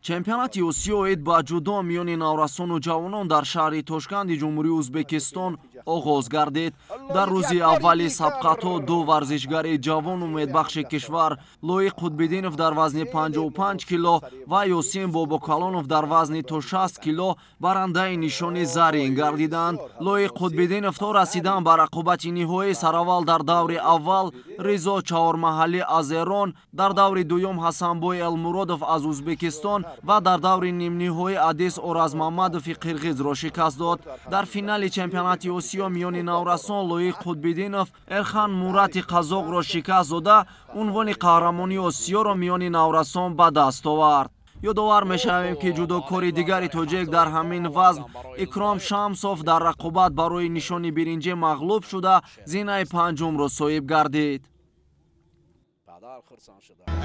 чемпионати Осиёед ба ҷудо миёни наврасону ҷавонон дар шаҳри Тошканди ҷумҳурии Узбекистон оғоз гардид. Дар рӯзи аввали сабқатҳо ду варзишгари ҷавону умедбахши кишвар Лоиқ Қутбиддинов дар вазни 55 кило ва Ёсин Бобокалонов дар вазни то 60 кило барандаи нишони зарин гардиданд. Лоиқ Қутбиддинов то расидан ба рақобати ниҳоӣ сараввал дар даври аввал Ризо чаҳормаҳалӣ аз Эрон, дар даври дуюм Ҳасанбой Элмуродов аз Узбекистон ва дар даври нимниҳоӣ Адис Оразмамадови қирғизро шикаст дод. Дар финали чемпионати Осиё миёни наврасон Лоиқ Қутбиддинов Эрхан Мурати Қазоқро шикаст дода унвони қаҳрамонии Осиёро миёни наврасон ба даст овард. ёдовар мешавем ки ҷудокори дигари тоҷик дар ҳамин вазн Икром Шамсов дар рақобат барои нишони биринҷӣ мағлуб шуда зинаи панҷумро соҳиб гардид.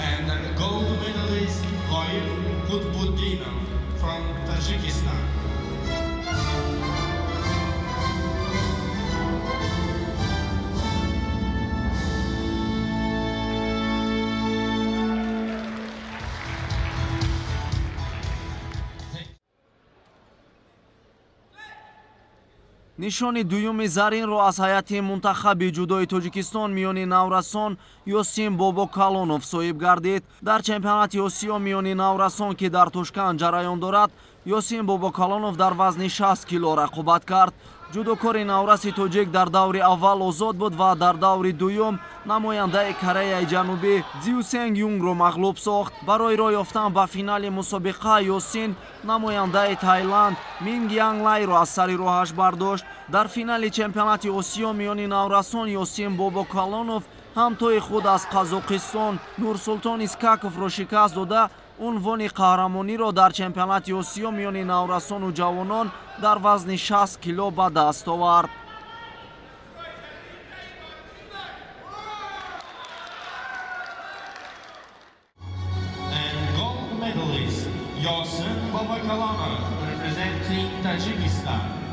And the gold medalist Loiq Qutbuddinov from Tajikistan. нишони дуюми заринро аз ҳайати мунтахаби ҷудои Тоҷикистон миёни наврасон Ёсин Бобокалонов соҳиб гардид. Дар чемпионати Осиё миёни наврасон ки дар Тошканд ҷараён дорад, Ёсин Бобокалонов дар вазни 60 кило рақобат кард. ҷудокори навраси тоҷик дар даври аввал озод буд ва дар даври дуюм намояндаи Кореяи Ҷанубӣ Дзюсенг Юнгро мағлуб сохт. Барои роҳ ёфтан ба финали мусобиқа Ёсин намояндаи Таиланд Минг Янглайро аз сари роҳаш бардошт. Дар финали чемпионати Осиё миёни наврасон Ёсин Бобокалонов ҳамтои худ аз Қазоқистон Нурсултон Искаковро шикаст дода унвони қаҳрамониро дар чемпионати Осиё миёни наврасону ҷавонон дар вазни 60 кило ба даст овард. And gold medalist Yosin Bobokalonov representing Tajikistan.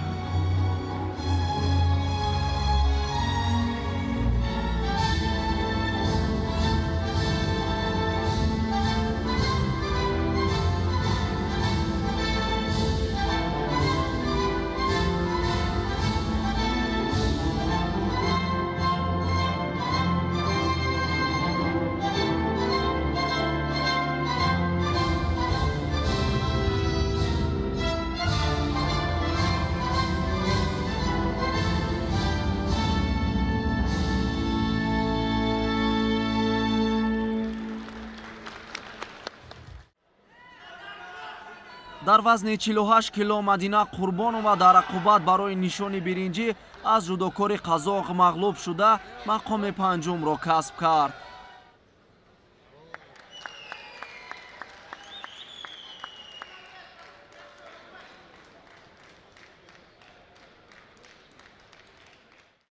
дар вазни 48 кило Мадина Қурбонова дар рақобат барои нишони биринҷӣ аз ҷудокори қазоқ мағлуб шуда мақоми панҷумро касб кард.